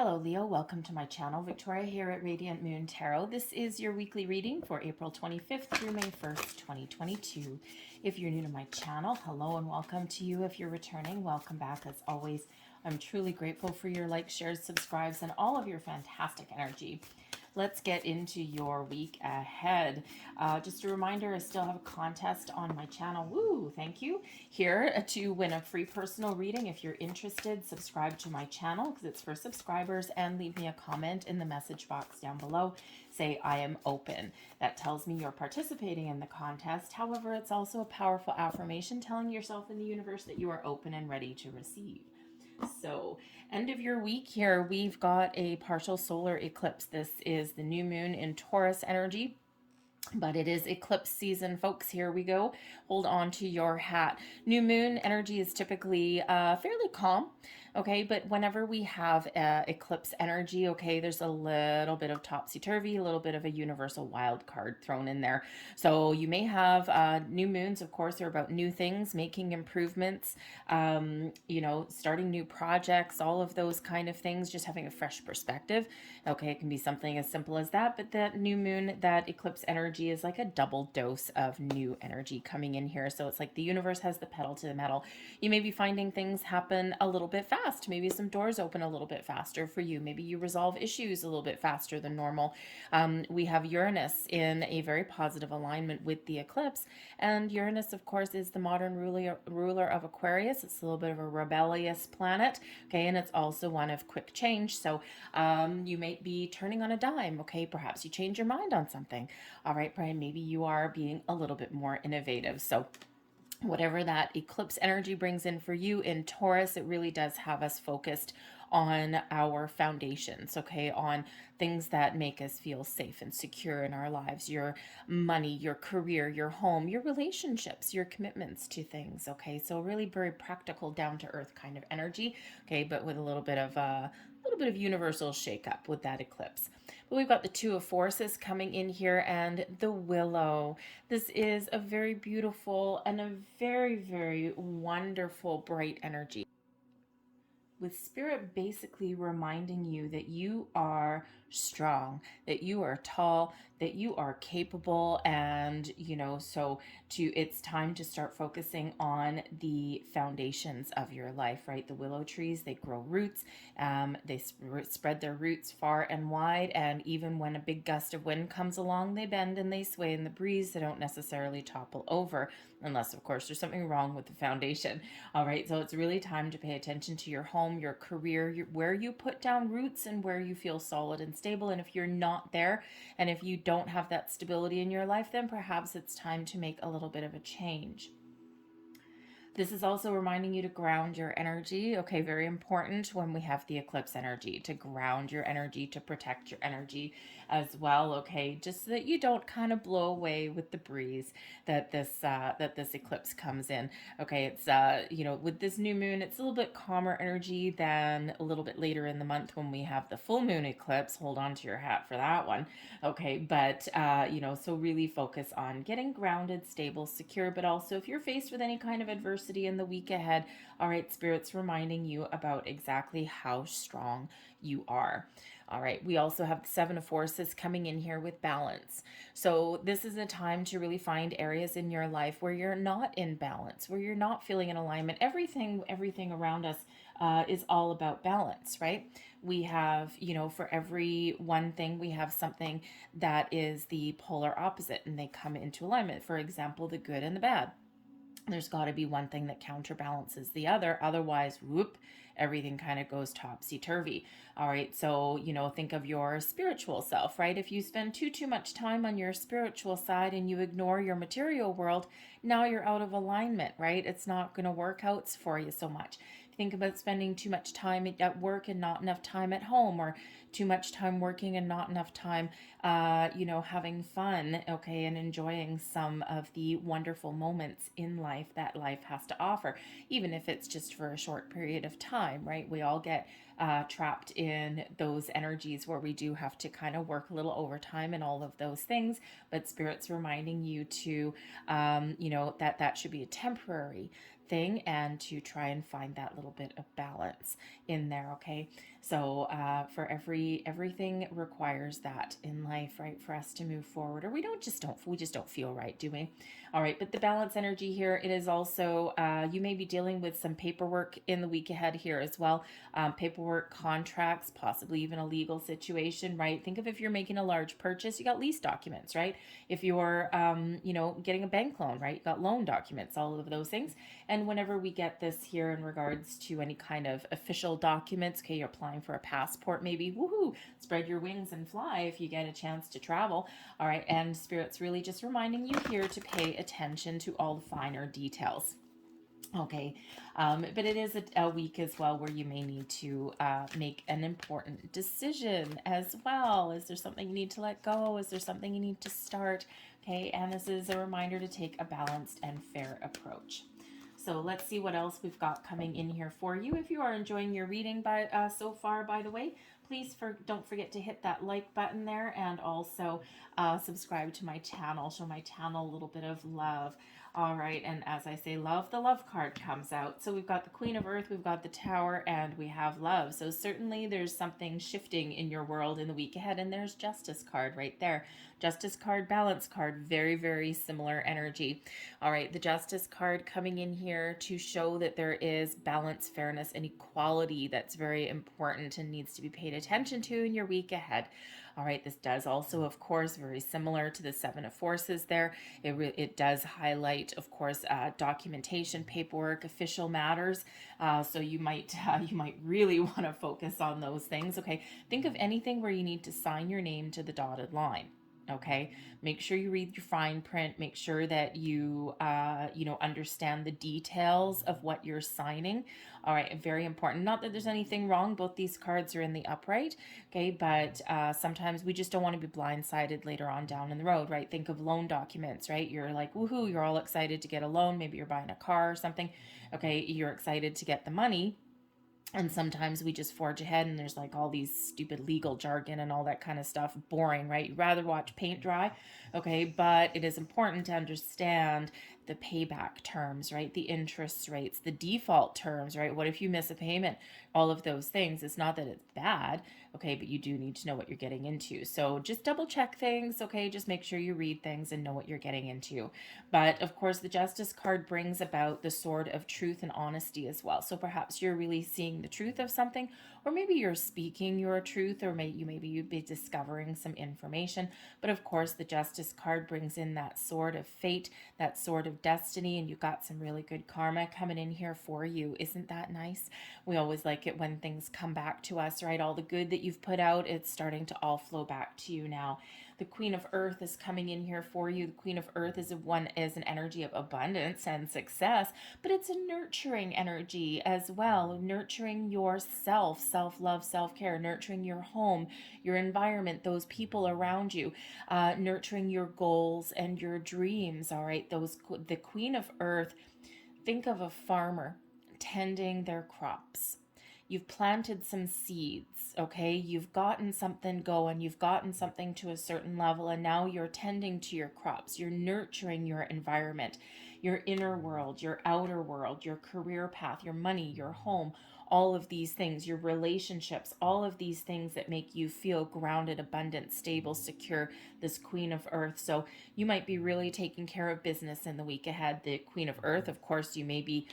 Hello Leo, welcome to my channel. Victoria here at Radiant Moon Tarot. This is your weekly reading for April 25th through May 1st, 2022. If you're new to my channel, hello and welcome to you. If you're returning, welcome back as always. I'm truly grateful for your likes, shares, subscribes, and all of your fantastic energy. Let's get into your week ahead. Just a reminder, I still have a contest on my channel. Woo, thank you. Here to win a free personal reading. If you're interested, subscribe to my channel because it's for subscribers, and leave me a comment in the message box down below. Say, I am open. That tells me you're participating in the contest. However, it's also a powerful affirmation telling yourself in the universe that you are open and ready to receive. So, end of your week here, we've got a partial solar eclipse. This is the new moon in Taurus energy, but it is eclipse season, folks. Here we go. Hold on to your hat. New moon energy is typically fairly calm, okay? But whenever we have eclipse energy, okay, there's a little bit of topsy-turvy, a little bit of a universal wild card thrown in there. So you may have new moons, of course, are about new things, making improvements, starting new projects, all of those kind of things, just having a fresh perspective. Okay, it can be something as simple as that, but that new moon, that eclipse energy is like a double dose of new energy coming in here. So it's like the universe has the pedal to the metal. You may be finding things happen a little bit fast. Maybe some doors open a little bit faster for you. Maybe you resolve issues a little bit faster than normal. We have Uranus in a very positive alignment with the eclipse. And Uranus, of course, is the modern ruler of Aquarius. It's a little bit of a rebellious planet. Okay, and it's also one of quick change. So you may be turning on a dime. Okay, perhaps you change your mind on something. All right, Brian, maybe you are being a little bit more innovative. So whatever that eclipse energy brings in for you in Taurus, it really does have us focused on our foundations, okay, on things that make us feel safe and secure in our lives, your money, your career, your home, your relationships, your commitments to things, okay? So really very practical, down to earth kind of energy, okay, but with a little bit of universal shakeup with that eclipse. But we've got the Two of Forces coming in here and the Willow. This is a very beautiful and a very, very wonderful, bright energy, with Spirit basically reminding you that you are strong, that you are tall, that you are capable, and it's time to start focusing on the foundations of your life, right? The willow trees, they grow roots, they spread their roots far and wide, and even when a big gust of wind comes along, they bend and they sway in the breeze. They don't necessarily topple over, unless of course there's something wrong with the foundation. All right, so it's really time to pay attention to your home, your career, where you put down roots and where you feel solid and stable. And if you're not there, and if you don't have that stability in your life, then perhaps it's time to make a little bit of a change. This is also reminding you to ground your energy. Okay, very important when we have the eclipse energy, to ground your energy, to protect your energy as well. Okay, just so that you don't kind of blow away with the breeze that this eclipse comes in. Okay, it's with this new moon, it's a little bit calmer energy than a little bit later in the month when we have the full moon eclipse. Hold on to your hat for that one. Okay, but so really focus on getting grounded, stable, secure, but also if you're faced with any kind of adversity in the week ahead, all right, Spirit's reminding you about exactly how strong you are. All right, we also have the Seven of Forces coming in here with balance. So this is a time to really find areas in your life where you're not in balance, where you're not feeling in alignment. Everything around us is all about balance, right? We have, for every one thing, we have something that is the polar opposite, and they come into alignment. For example, the good and the bad. There's got to be one thing that counterbalances the other. Otherwise, whoop, everything kind of goes topsy-turvy. All right, so, think of your spiritual self, right? If you spend too much time on your spiritual side and you ignore your material world, now you're out of alignment, right? It's not going to work out for you so much. Think about spending too much time at work and not enough time at home, or too much time working and not enough time, having fun, okay, and enjoying some of the wonderful moments in life that life has to offer, even if it's just for a short period of time, right? We all get trapped in those energies where we do have to kind of work a little overtime and all of those things, but Spirit's reminding you to, that should be a temporary thing, and to try and find that little bit of balance in there, okay? So for everything requires that in life, right? For us to move forward, or we just don't feel right, do we? All right, but the balance energy here, it is also you may be dealing with some paperwork in the week ahead here as well. Paperwork, contracts, possibly even a legal situation, right? Think of if you're making a large purchase, you got lease documents, right? If you're getting a bank loan, right? You got loan documents, all of those things. And whenever we get this here in regards to any kind of official documents, okay, you're applying for a passport, maybe, woohoo, spread your wings and fly if you get a chance to travel. All right, and Spirit's really just reminding you here to pay attention to all the finer details. Okay, but it is a week as well where you may need to make an important decision as well. Is there something you need to let go? Is there something you need to start? Okay, and this is a reminder to take a balanced and fair approach. So let's see what else we've got coming in here for you. If you are enjoying your reading so far, by the way, please don't forget to hit that like button there, and also subscribe to my channel. Show my channel a little bit of love. All right, and as I say love, the love card comes out. So we've got the Queen of Earth, we've got the Tower, and we have love. So certainly there's something shifting in your world in the week ahead, and there's Justice card right there. Justice card, balance card, very, very similar energy. All right, the Justice card coming in here to show that there is balance, fairness, and equality that's very important and needs to be paid attention to in your week ahead. All right, this does also, of course, very similar to the Seven of Forces there. It does highlight, of course, documentation, paperwork, official matters. So you might really want to focus on those things. Okay, think of anything where you need to sign your name to the dotted line. Okay, make sure you read your fine print. Make sure that you understand the details of what you're signing. All right, very important. Not that there's anything wrong. Both these cards are in the upright. Okay, but sometimes we just don't want to be blindsided later on down in the road, right? Think of loan documents, right? You're like, woohoo, you're all excited to get a loan. Maybe you're buying a car or something. Okay, you're excited to get the money. And sometimes we just forge ahead and there's like all these stupid legal jargon and all that kind of stuff. Boring, right? You'd rather watch paint dry. Okay, but it is important to understand the payback terms, right? The interest rates, the default terms, right? What if you miss a payment? All of those things. It's not that it's bad, okay, but you do need to know what you're getting into. So just double check things, okay? Just make sure you read things and know what you're getting into. But of course, the Justice card brings about the sword of truth and honesty as well. So perhaps you're really seeing the truth of something, or maybe you're speaking your truth, or maybe you'd be discovering some information. But of course, the Justice card brings in that sword of fate, that sword of destiny, and you got some really good karma coming in here for you. Isn't that nice? We always like it when things come back to us, right? All the good that you've put out, it's starting to all flow back to you now. The Queen of Earth is coming in here for you. The Queen of Earth is an energy of abundance and success, but it's a nurturing energy as well, nurturing yourself, self-love, self-care, nurturing your home, your environment, those people around you, nurturing your goals and your dreams. All right, the Queen of Earth. Think of a farmer tending their crops. You've planted some seeds, okay? You've gotten something going, you've gotten something to a certain level, and now you're tending to your crops. You're nurturing your environment, your inner world, your outer world, your career path, your money, your home, all of these things, your relationships, all of these things that make you feel grounded, abundant, stable, secure, this Queen of Earth. So you might be really taking care of business in the week ahead. The Queen of Earth, of course, you may be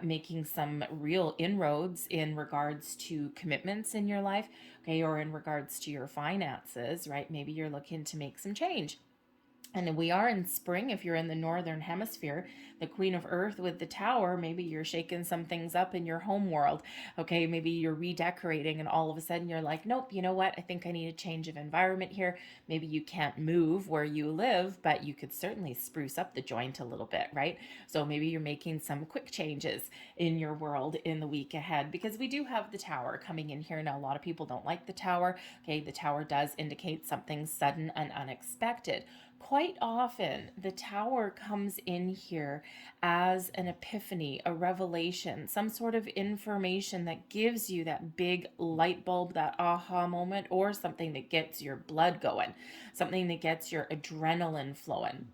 making some real inroads in regards to commitments in your life, okay, or in regards to your finances, right? Maybe you're looking to make some change. And we are in spring if you're in the northern hemisphere. The Queen of Earth with the Tower, maybe you're shaking some things up in your home world. Okay, maybe you're redecorating and all of a sudden you're like, nope, you know what? I think I need a change of environment here. Maybe you can't move where you live, but you could certainly spruce up the joint a little bit, right? So maybe you're making some quick changes in your world in the week ahead, because we do have the Tower coming in here. Now, a lot of people don't like the Tower. Okay, the Tower does indicate something sudden and unexpected. Quite often, the Tower comes in here as an epiphany, a revelation, some sort of information that gives you that big light bulb, that aha moment, or something that gets your blood going, something that gets your adrenaline flowing.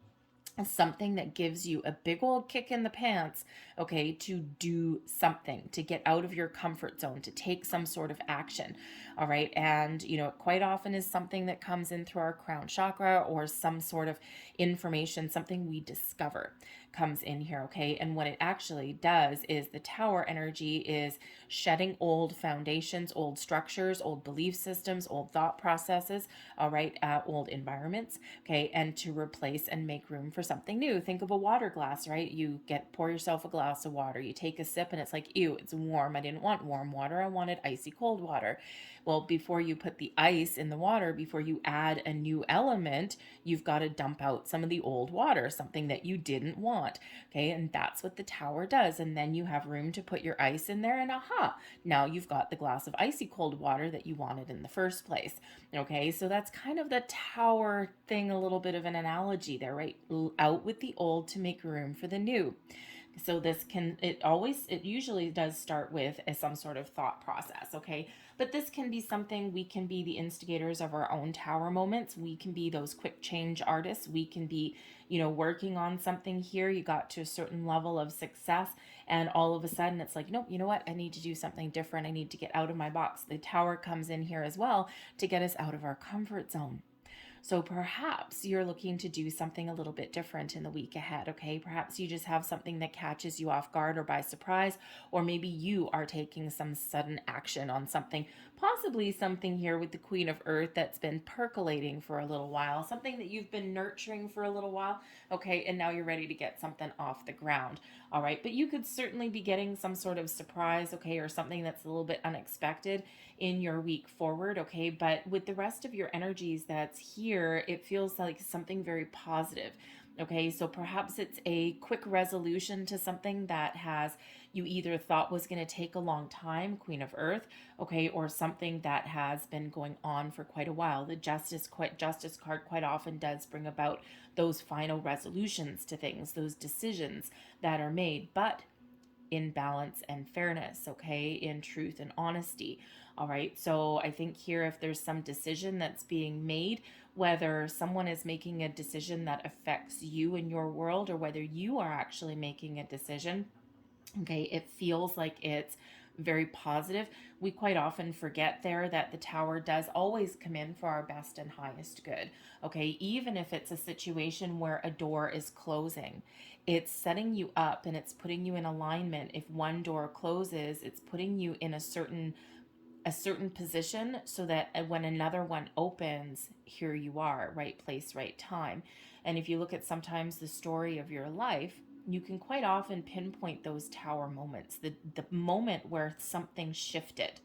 something that gives you a big old kick in the pants, okay, to do something, to get out of your comfort zone, to take some sort of action. All right. And, it quite often is something that comes in through our crown chakra, or some sort of information, something we discover comes in here. Okay. And what it actually does is, the tower energy is shedding old foundations, old structures, old belief systems, old thought processes, all right, old environments, okay, and to replace and make room for something new. Think of a water glass, right? You pour yourself a glass of water, you take a sip, and it's like, ew, it's warm. I didn't want warm water, I wanted icy cold water. Well, before you put the ice in the water, before you add a new element, you've got to dump out some of the old water, something that you didn't want. Okay, and that's what the tower does. And then you have room to put your ice in there, and aha, now you've got the glass of icy cold water that you wanted in the first place. Okay, so that's kind of the tower thing, a little bit of an analogy there, right? Out with the old to make room for the new. So it usually does start with some sort of thought process, okay? But this can be something, we can be the instigators of our own tower moments. We can be those quick change artists. We can be, working on something here. You got to a certain level of success, and all of a sudden it's like, nope, you know what? I need to do something different. I need to get out of my box. The tower comes in here as well to get us out of our comfort zone. So perhaps you're looking to do something a little bit different in the week ahead, okay? Perhaps you just have something that catches you off guard or by surprise, or maybe you are taking some sudden action on something, possibly something here with the Queen of Earth that's been percolating for a little while, something that you've been nurturing for a little while, okay? And now you're ready to get something off the ground, all right? But you could certainly be getting some sort of surprise, okay, or something that's a little bit unexpected in your week forward, okay? But with the rest of your energies that's here, it feels like something very positive. Okay, so perhaps it's a quick resolution to something that you either thought was going to take a long time, Queen of Earth, okay, or something that has been going on for quite a while. The Justice card quite often does bring about those final resolutions to things, those decisions that are made, but in balance and fairness, okay, in truth and honesty. All right, so I think here, if there's some decision that's being made, whether someone is making a decision that affects you in your world, or whether you are actually making a decision, okay, it feels like it's very positive. We quite often forget there that the tower does always come in for our best and highest good. Okay, even if it's a situation where a door is closing, it's setting you up and it's putting you in alignment. If one door closes, it's putting you in a certain position, so that when another one opens, here you are, right place, right time. And if you look at sometimes the story of your life, you can quite often pinpoint those tower moments, the moment where something shifted,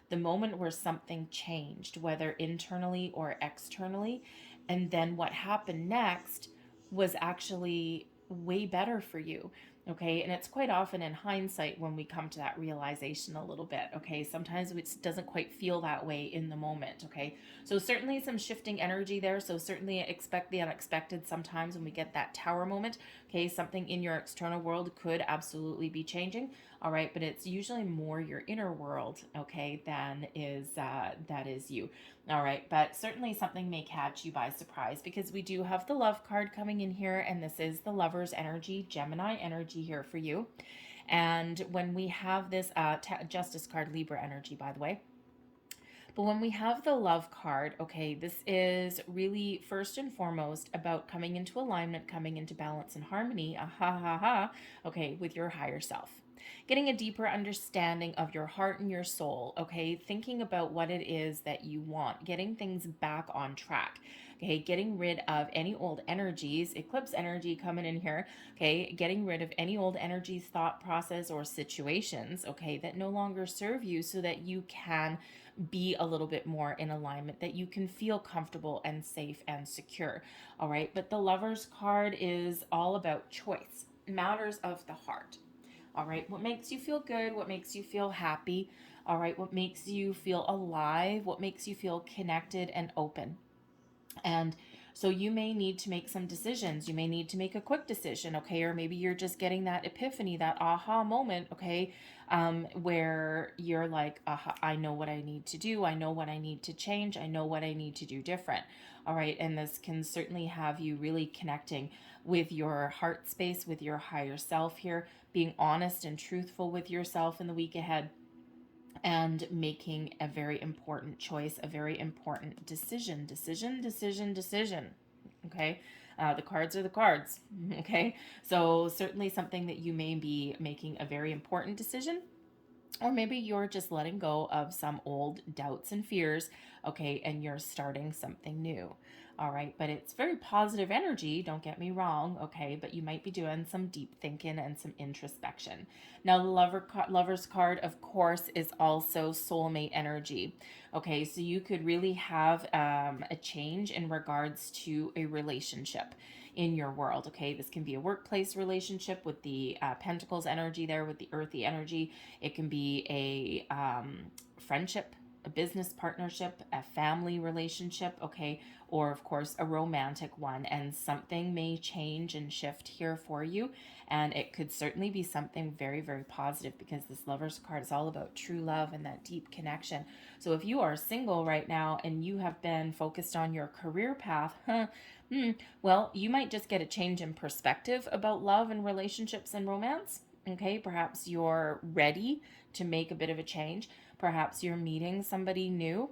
the moment where something changed, whether internally or externally. And then what happened next was actually way better for you. Okay, and it's quite often in hindsight when we come to that realization a little bit. Okay, sometimes it doesn't quite feel that way in the moment. Okay, so certainly some shifting energy there. So certainly expect the unexpected sometimes when we get that tower moment. Okay, something in your external world could absolutely be changing. All right, but it's usually more your inner world, okay, than that is you. All right, but certainly something may catch you by surprise, because we do have the love card coming in here, and this is the lover's energy, Gemini energy here for you. And when we have this justice card, Libra energy, by the way. But when we have the love card, okay, this is really first and foremost about coming into alignment, coming into balance and harmony, okay, with your higher self. Getting a deeper understanding of your heart and your soul, okay? Thinking about what it is that you want, getting things back on track, okay? Getting rid of any old energies, eclipse energy coming in here, okay? Getting rid of any old energies, thought process, or situations, okay, that no longer serve you, so that you can be a little bit more in alignment, that you can feel comfortable and safe and secure. All right, but the Lover's card is all about choice, matters of the heart. All right, what makes you feel good, what makes you feel happy, all right, what makes you feel alive, what makes you feel connected and open. And So you may need to make some decisions. You may need to make a quick decision, okay? Or maybe you're just getting that epiphany, that aha moment, okay? Where you're like, aha, I know what I need to do. I know what I need to change. I know what I need to do different. All right. And this can certainly have you really connecting with your heart space, with your higher self here, being honest and truthful with yourself in the week ahead, and making a very important choice, a very important decision. Okay. The cards are the cards. Okay. So certainly something that you may be making a very important decision, or maybe you're just letting go of some old doubts and fears, okay, and you're starting something new. All right, but it's very positive energy, don't get me wrong, okay, but you might be doing some deep thinking and some introspection. Now, the lover's card, of course, is also soulmate energy. Okay, so you could really have a change in regards to a relationship in your world. Okay, this can be a workplace relationship with the pentacles energy there, with the earthy energy. It can be a friendship, a business partnership, a family relationship, okay, or of course a romantic one. And something may change and shift here for you, and it could certainly be something very, very positive, because this lover's card is all about true love and that deep connection. So if you are single right now and you have been focused on your career path, well, you might just get a change in perspective about love and relationships and romance. Okay, perhaps you're ready to make a bit of a change. Perhaps you're meeting somebody new,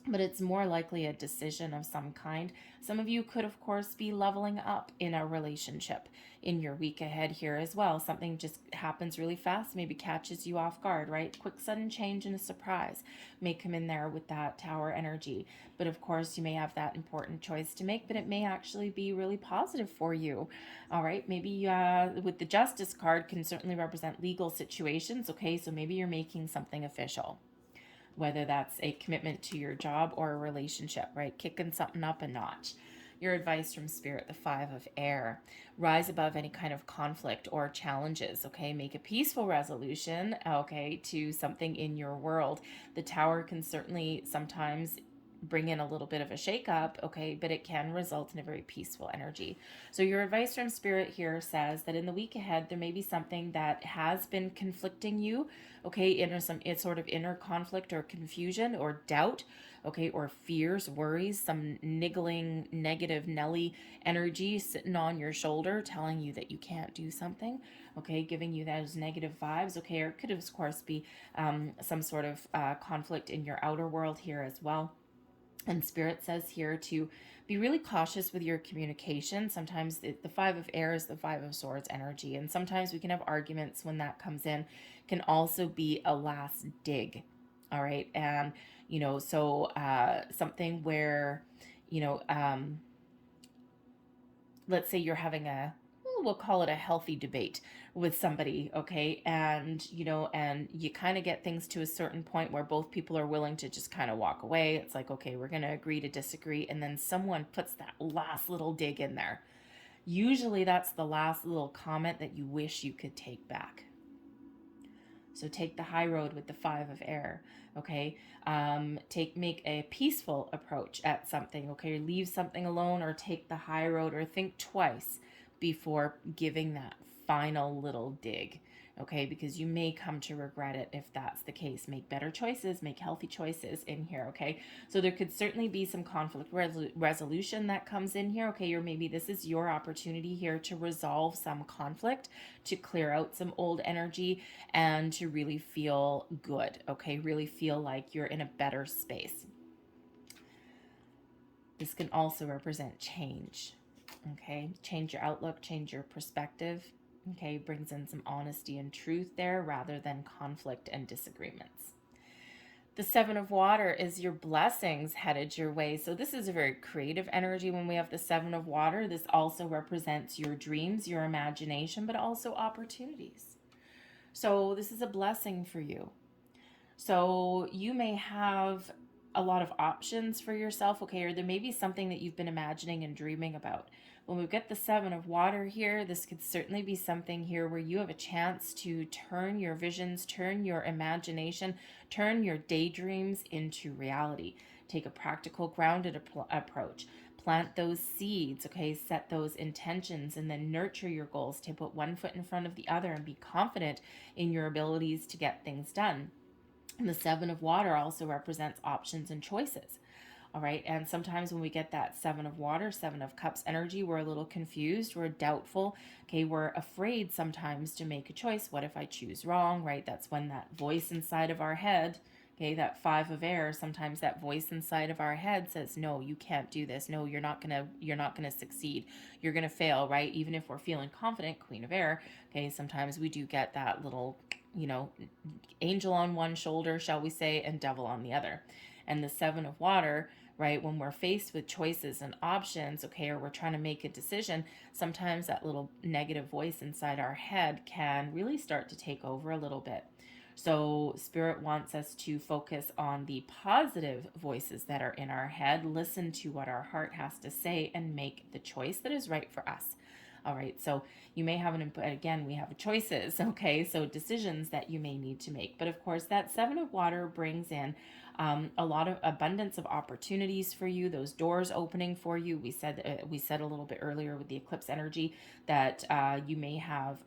but it's more likely a decision of some kind. Some of you could, of course, be leveling up in a relationship in your week ahead here as well. Something just happens really fast, maybe catches you off guard, right? Quick, sudden change and a surprise may come in there with that Tower energy. But of course, you may have that important choice to make, but it may actually be really positive for you. All right, maybe with the Justice card can certainly represent legal situations, okay? So maybe you're making something official, whether that's a commitment to your job or a relationship, right? Kicking something up a notch. Your advice from Spirit, the Five of Air. Rise above any kind of conflict or challenges, okay? Make a peaceful resolution, okay, to something in your world. The Tower can certainly sometimes bring in a little bit of a shakeup, okay, but it can result in a very peaceful energy. So your advice from Spirit here says that in the week ahead, there may be something that has been conflicting you, okay, in some sort of inner conflict or confusion or doubt, okay, or fears, worries, some niggling, negative Nelly energy sitting on your shoulder telling you that you can't do something, okay, giving you those negative vibes, okay, or it could, of course, be some sort of conflict in your outer world here as well. And Spirit says here to be really cautious with your communication. Sometimes the Five of Air is the Five of Swords energy, and sometimes we can have arguments when that comes in. Can also be a last dig. All right, and so something where let's say you're having we'll call it a healthy debate with somebody, okay, and you kind of get things to a certain point where both people are willing to just kind of walk away. It's like, okay, we're going to agree to disagree, and then someone puts that last little dig in there. Usually that's the last little comment that you wish you could take back. So take the high road with the Five of Air, okay? Make a peaceful approach at something, okay? Leave something alone, or take the high road, or think twice before giving that final little dig, okay? Because you may come to regret it if that's the case. Make better choices, make healthy choices in here, okay? So there could certainly be some conflict resolution that comes in here, okay? Or maybe this is your opportunity here to resolve some conflict, to clear out some old energy, and to really feel good, okay? Really feel like you're in a better space. This can also represent change, okay? Change your outlook, change your perspective, okay? Brings in some honesty and truth there rather than conflict and disagreements. The Seven of Water is your blessings headed your way. So this is a very creative energy when we have the Seven of Water. This also represents your dreams, your imagination, but also opportunities. So this is a blessing for you. So you may have a lot of options for yourself, okay, or there may be something that you've been imagining and dreaming about. When we get the Seven of Water here, this could certainly be something here where you have a chance to turn your visions, turn your imagination, turn your daydreams into reality. Take a practical, grounded approach. plant those seeds, okay? Set those intentions and then nurture your goals to put one foot in front of the other and be confident in your abilities to get things done. And the Seven of Water also represents options and choices. All right. And sometimes when we get that Seven of Water, Seven of Cups energy, we're a little confused. We're doubtful. Okay. We're afraid sometimes to make a choice. What if I choose wrong? Right. That's when that voice inside of our head, okay, that Five of Air, sometimes that voice inside of our head says, no, you can't do this. No, you're not gonna succeed. You're gonna fail, right? Even if we're feeling confident, Queen of Air, okay, sometimes we do get that little, angel on one shoulder, shall we say, and devil on the other. And the Seven of Water, right, when we're faced with choices and options, okay, or we're trying to make a decision, sometimes that little negative voice inside our head can really start to take over a little bit. So Spirit wants us to focus on the positive voices that are in our head, listen to what our heart has to say, and make the choice that is right for us. All right, so you may have again, we have choices, okay, so decisions that you may need to make. But of course, that Seven of Water brings in a lot of abundance of opportunities for you, those doors opening for you. We said a little bit earlier with the eclipse energy that you may have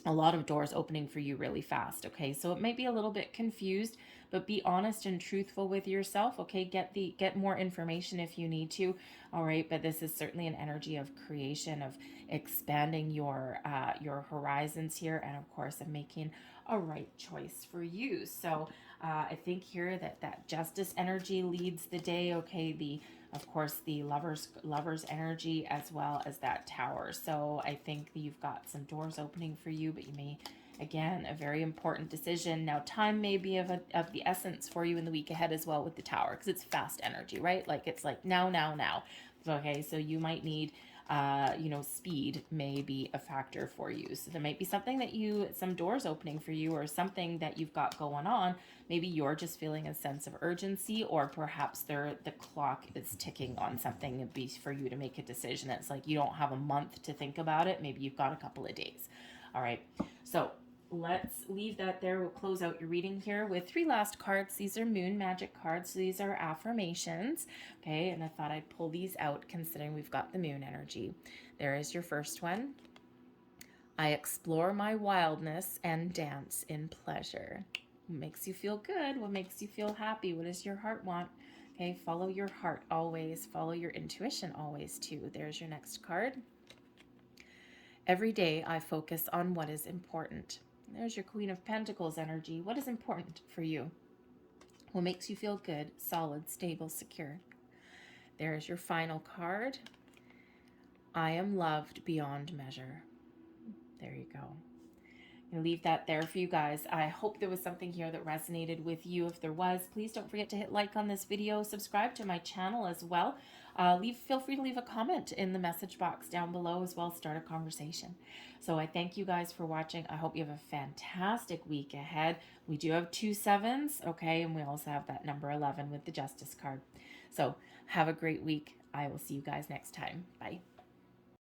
a lot of doors opening for you really fast. Okay, so it might be a little bit confused, but be honest and truthful with yourself. Okay, get more information if you need to. All right, but this is certainly an energy of creation, of expanding your horizons here, and of course of making a right choice for you. So I think here that justice energy leads the day. Okay, of course the lovers energy, as well as that Tower. So I think you've got some doors opening for you, but you may, again, a very important decision. Now time may be of the essence for you in the week ahead as well with the Tower, because it's fast energy, right? Like it's like now. Okay, so you might need speed may be a factor for you. So there might be some doors opening for you, or something that you've got going on. Maybe you're just feeling a sense of urgency, or perhaps the clock is ticking on something. It'd be for you to make a decision. It's like you don't have a month to think about it. Maybe you've got a couple of days. All right. So let's leave that there. We'll close out your reading here with 3 last cards. These are moon magic cards. So these are affirmations. Okay, and I thought I'd pull these out considering we've got the moon energy. There is your first one. I explore my wildness and dance in pleasure. What makes you feel good? What makes you feel happy? What does your heart want? Okay, follow your heart always. Follow your intuition always too. There's your next card. Every day I focus on what is important. There's your Queen of Pentacles energy. What is important for you? What makes you feel good, solid, stable, secure? There's your final card. I am loved beyond measure. There you go. I'll leave that there for you guys. I hope there was something here that resonated with you. If there was, please don't forget to hit like on this video. Subscribe to my channel as well. Feel free to leave a comment in the message box down below as well. Start a conversation. So I thank you guys for watching. I hope you have a fantastic week ahead. We do have 2 sevens, okay, and we also have that number 11 with the Justice card. So have a great week. I will see you guys next time. Bye.